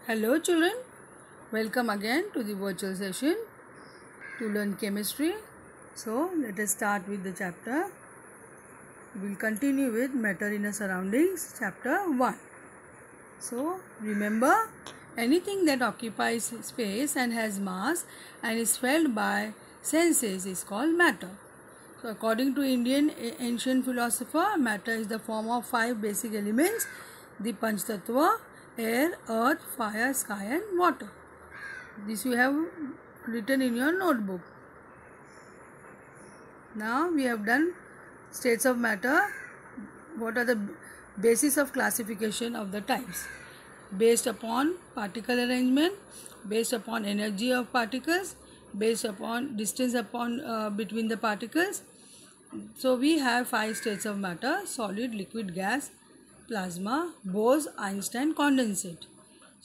Hello children, welcome again to the virtual session to learn chemistry. So let us start with the chapter. We will continue with matter in the surroundings, chapter 1. So remember, anything that occupies space and has mass and is felt by senses is called matter. So according to Indian ancient philosopher, matter is the form of 5 basic elements: the Panch Tattva, air, earth, fire, sky and water. This you have written in your notebook. Now we have done states of matter. What are the basis of classification of the types? Based upon particle arrangement, based upon energy of particles, based upon distance between the particles. So we have 5 states of matter: solid, liquid, gas, plasma, Bose-Einstein condensate.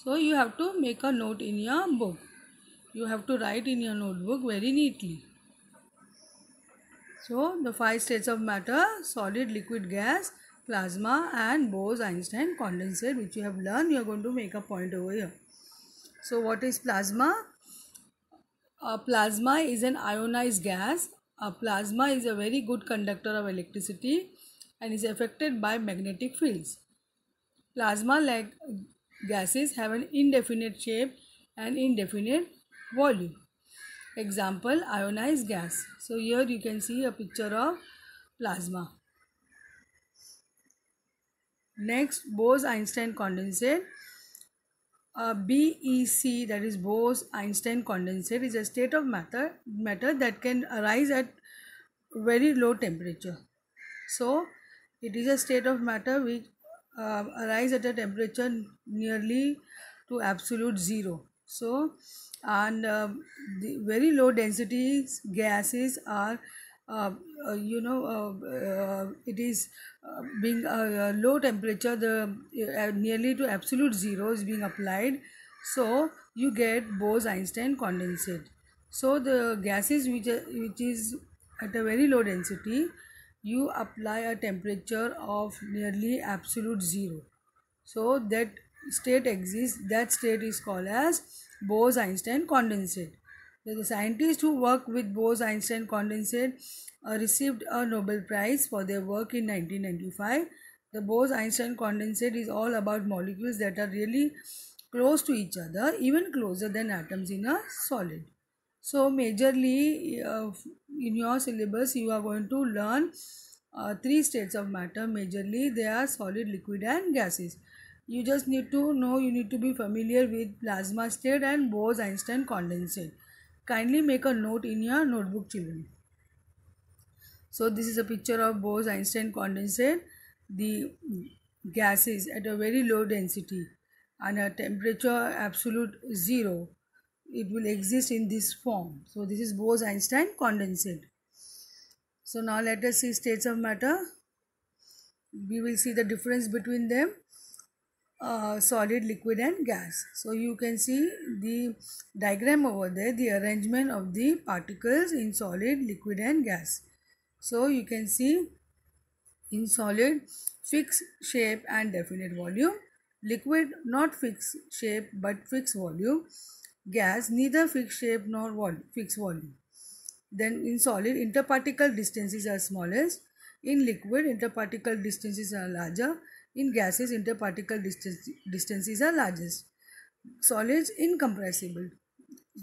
So you have to make a note in your book. You have to write in your notebook very neatly. So the 5 states of matter: solid, liquid, gas, plasma and Bose-Einstein condensate, which you have learned. You are going to make a point over here. So what is plasma? A plasma is an ionized gas. A plasma is a very good conductor of electricity and is affected by magnetic fields. Plasma, like gases, have an indefinite shape and indefinite volume. Example, ionized gas. So here you can see a picture of plasma. Next, Bose-Einstein condensate. BEC, that is Bose-Einstein condensate, is a state of matter that can arise at very low temperature. So it is a state of matter which arise at a temperature nearly to absolute zero. So and the very low densities gases are it is being low temperature, the nearly to absolute zero is being applied, so you get Bose-Einstein condensate. So the gases which is at a very low density, you apply a temperature of nearly absolute zero, so that state exists. That state is called as Bose-Einstein condensate. The scientists who work with Bose-Einstein condensate received a Nobel Prize for their work in 1995. The Bose-Einstein condensate is all about molecules that are really close to each other, even closer than atoms in a solid. So majorly in your syllabus you are going to learn 3 states of matter. Majorly they are solid, liquid and gases. You just need to know, you need to be familiar with plasma state and Bose-Einstein condensate. Kindly make a note in your notebook, children. So this is a picture of Bose-Einstein condensate. The gas is at a very low density and a temperature absolute zero. It will exist in this form. So this is Bose-Einstein condensate. So now let us see states of matter. We will see the difference between them. Solid, liquid and gas. So you can see the diagram over there, the arrangement of the particles in solid, liquid and gas. So you can see in solid, fixed shape and definite volume. Liquid, not fixed shape but fixed volume. Gas, neither fixed shape nor fixed volume. Then in solid, interparticle distances are smallest. In liquid, interparticle distances are larger. In gases, interparticle distances are largest. Solids, incompressible.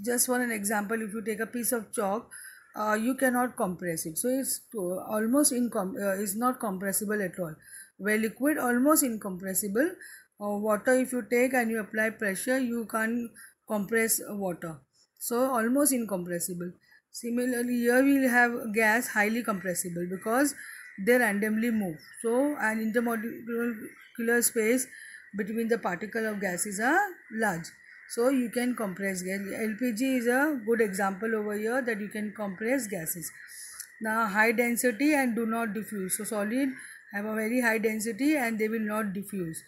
Just for an example, if you take a piece of chalk, you cannot compress it. So it's almost is not compressible at all. Where liquid, almost incompressible. Water, if you take and you apply pressure, you can't compress water. So almost incompressible. Similarly, here we will have gas, highly compressible because they randomly move. So an intermolecular space between the particle of gases are large. So you can compress gas. LPG is a good example over here that you can compress gases. Now high density and do not diffuse. So solid have a very high density and they will not diffuse.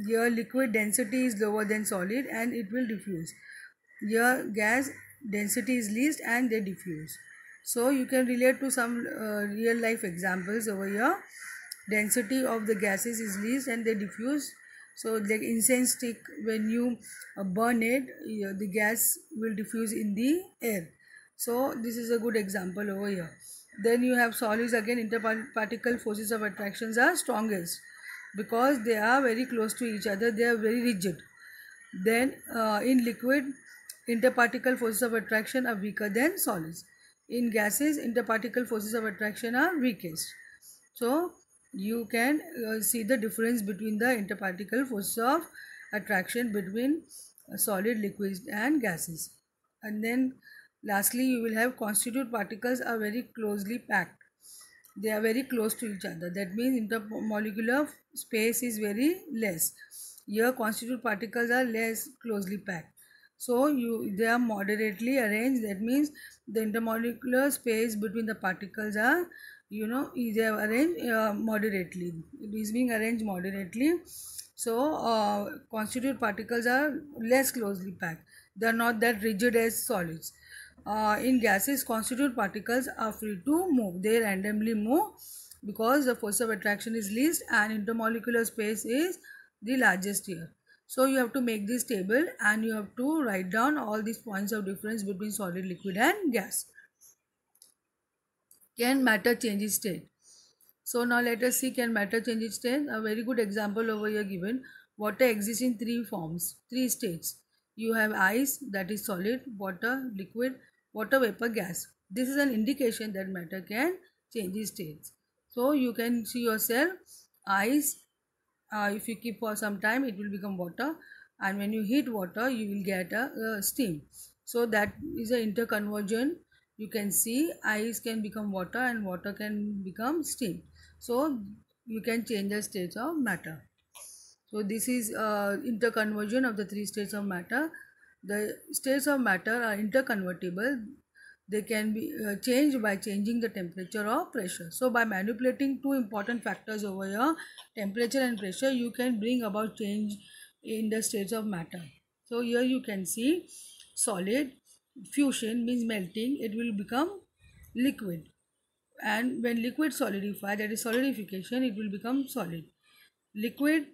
Here liquid density is lower than solid and it will diffuse. Here gas density is least and they diffuse. So you can relate to some real life examples over here. Density of the gases is least and they diffuse So like incense stick, when you burn it, the gas will diffuse in the air. So this is a good example over here. Then you have solids again. Interparticle forces of attractions are strongest because they are very close to each other. They are very rigid. Then in liquid, interparticle forces of attraction are weaker than solids. In gases, interparticle forces of attraction are weakest. So you can see the difference between the interparticle forces of attraction between solid, liquids and gases. And then lastly, you will have constituent particles are very closely packed. They are very close to each other. That means intermolecular space is very less. Here constituent particles are less closely packed. So they are moderately arranged. That means the intermolecular space between the particles are, they are arranged moderately. It is being arranged moderately. So constituent particles are less closely packed. They are not that rigid as solids. In gases, constituent particles are free to move. They randomly move because the force of attraction is least and intermolecular space is the largest here. So you have to make this table and you have to write down all these points of difference between solid, liquid and gas. Can matter change its state? So now let us see, can matter change its state? A very good example over here given. Water exists in three forms, three states. You have ice, that is solid, water, liquid, water vapor, gas. This is an indication that matter can change its states. So you can see yourself, ice, if you keep for some time it will become water, and when you heat water you will get a steam. So that is an interconversion. You can see ice can become water and water can become steam. So you can change the states of matter. So this is interconversion of the three states of matter. The states of matter are interconvertible. They can be changed by changing the temperature or pressure. So by manipulating two important factors over here, temperature and pressure, you can bring about change in the states of matter. So here you can see solid fusion means melting, it will become liquid. And when liquid solidify, that is solidification, it will become solid. Liquid,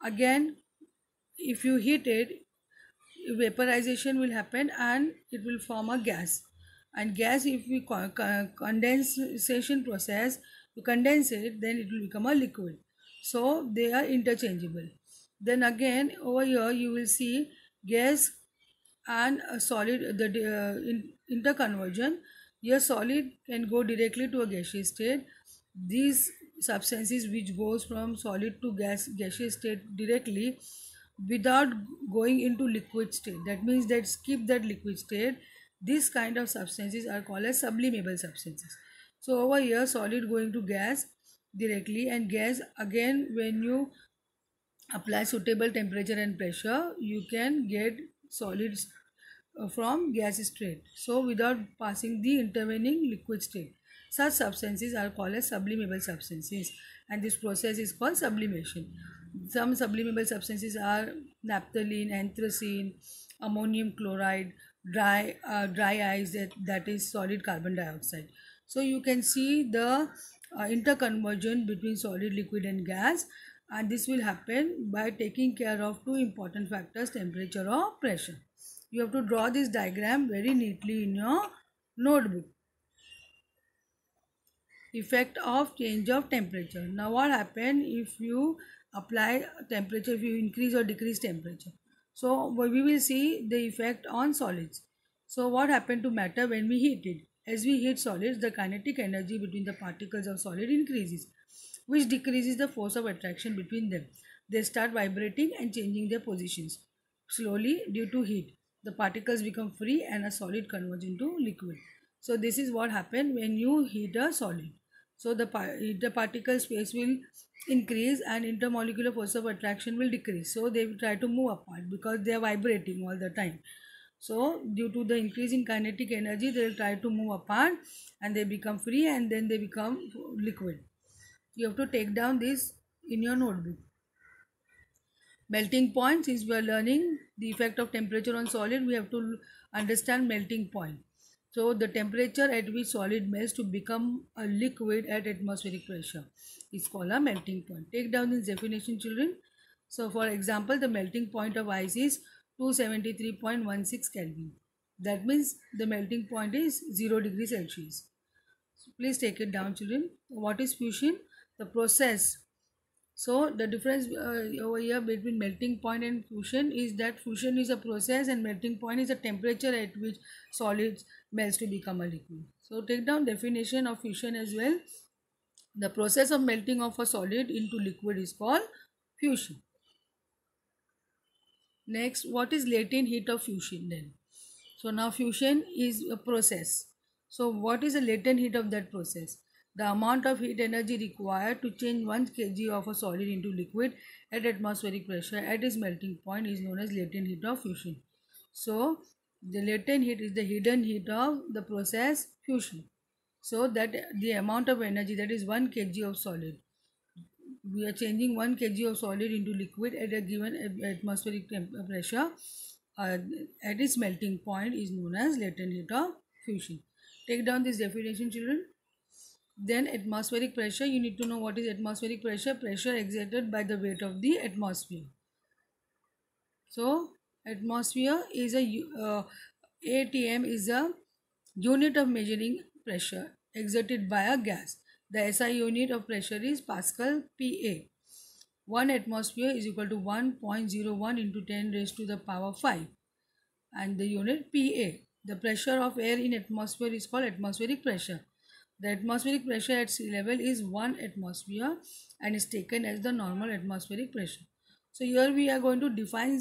again, if you heat it, vaporization will happen and it will form a gas. And gas, if we condensation process, you condense it, then it will become a liquid. So they are interchangeable. Then again over here you will see gas and a solid, the interconversion. Here solid can go directly to a gaseous state. These substances which goes from solid to gaseous state directly without going into liquid state, that means that skip that liquid state, this kind of substances are called as sublimable substances. So over here solid going to gas directly, and gas again, when you apply suitable temperature and pressure, you can get solids from gas state, so without passing the intervening liquid state. Such substances are called as sublimable substances, and this process is called sublimation. Some sublimable substances are naphthalene, anthracene, ammonium chloride, dry ice, that is solid carbon dioxide. So you can see the interconversion between solid, liquid and gas, and this will happen by taking care of two important factors, temperature or pressure. You have to draw this diagram very neatly in your notebook. Effect of change of temperature. Now what happen if you apply temperature, if you increase or decrease temperature? So we will see the effect on solids. So what happened to matter when we heat it? As we heat solids, the kinetic energy between the particles of solid increases, which decreases the force of attraction between them. They start vibrating and changing their positions. Slowly, due to heat, the particles become free and a solid converts into liquid. So this is what happens when you heat a solid. So the particle space will increase and intermolecular force of attraction will decrease. So they will try to move apart because they are vibrating all the time. So due to the increase in kinetic energy, they will try to move apart and they become free and then they become liquid. You have to take down this in your notebook. Melting point, since we are learning the effect of temperature on solid, we have to understand melting point. So the temperature at which solid melts to become a liquid at atmospheric pressure is called a melting point. Take down this definition, children. So for example, the melting point of ice is 273.16 Kelvin. That means the melting point is 0 degrees Celsius. So please take it down, children. What is fusion? The process. So the difference over here between melting point and fusion is that fusion is a process and melting point is a temperature at which solids melts to become a liquid. So take down definition of fusion as well. The process of melting of a solid into liquid is called fusion. Next, what is latent heat of fusion then? So now fusion is a process. So what is the latent heat of that process? The amount of heat energy required to change 1 kg of a solid into liquid at atmospheric pressure at its melting point is known as latent heat of fusion. So the latent heat is the hidden heat of the process fusion. So that the amount of energy, that is 1 kg of solid, we are changing 1 kg of solid into liquid at a given atmospheric pressure at its melting point is known as latent heat of fusion. Take down this definition, children. Then atmospheric pressure, you need to know what is atmospheric pressure. Pressure exerted by the weight of the atmosphere. So atmosphere is ATM is a unit of measuring pressure exerted by a gas. The SI unit of pressure is Pascal PA. 1 atmosphere is equal to 1.01 into 10 raised to the power 5, and the unit PA. The pressure of air in atmosphere is called atmospheric pressure. The atmospheric pressure at sea level is 1 atmosphere and is taken as the normal atmospheric pressure. So here we are going to define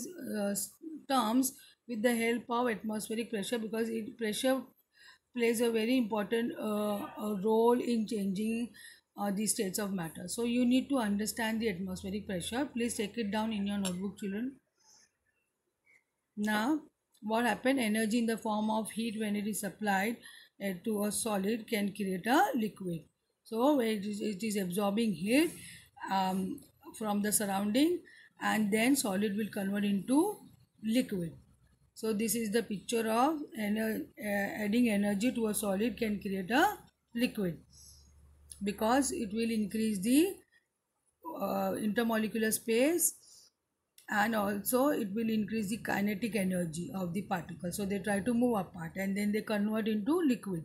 terms with the help of atmospheric pressure, because pressure plays a very important role in changing the states of matter. So you need to understand the atmospheric pressure. Please take it down in your notebook, children. Now, what happened? Energy in the form of heat, when it is applied to a solid, can create a liquid. So it is absorbing heat from the surrounding, and then solid will convert into liquid. So this is the picture of adding energy to a solid can create a liquid, because it will increase the intermolecular space, and also it will increase the kinetic energy of the particles. So they try to move apart and then they convert into liquid.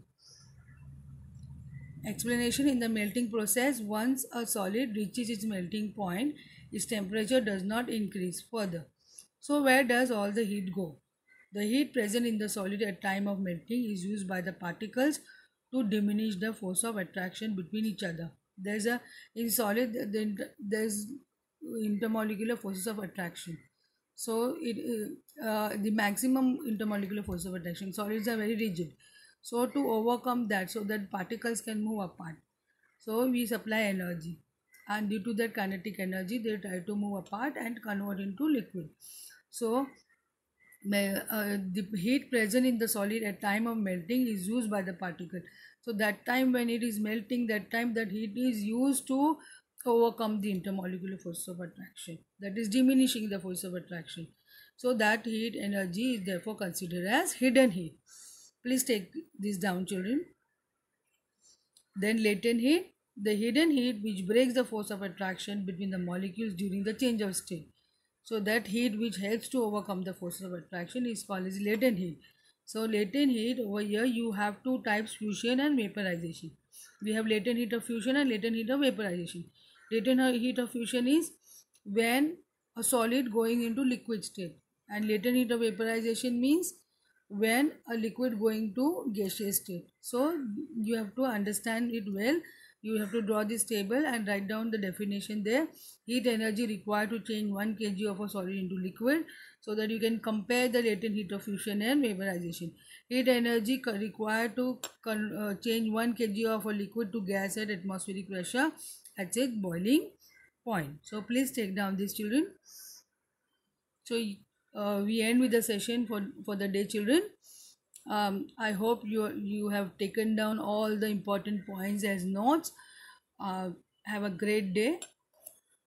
Explanation: in the melting process, once a solid reaches its melting point, its temperature does not increase further. So where does all the heat go? The heat present in the solid at time of melting is used by the particles to diminish the force of attraction between each other. There's a in solid there's intermolecular forces of attraction. So the maximum intermolecular force of attraction. Solids are very rigid. So to overcome that, so that particles can move apart, so we supply energy, and due to that kinetic energy, they try to move apart and convert into liquid. So the heat present in the solid at time of melting is used by the particle. So that time when it is melting, that time that heat is used to overcome the intermolecular force of attraction, that is diminishing the force of attraction. So that heat energy is therefore considered as hidden heat. Please take this down, children. Then latent heat, the hidden heat which breaks the force of attraction between the molecules during the change of state. So that heat which helps to overcome the forces of attraction is called as latent heat. So latent heat, over here you have two types: fusion and vaporization. We have latent heat of fusion and latent heat of vaporization. Latent heat of fusion is when a solid going into liquid state, and latent heat of vaporization means when a liquid going to gaseous state. So you have to understand it well. You have to draw this table and write down the definition there. Heat energy required to change 1 kg of a solid into liquid, so that you can compare the latent heat of fusion and vaporization. Heat energy required to change 1 kg of a liquid to gas at atmospheric pressure at its boiling point. So please take down these, children. So we end with the session for the day, children. I hope you have taken down all the important points as notes. Have a great day.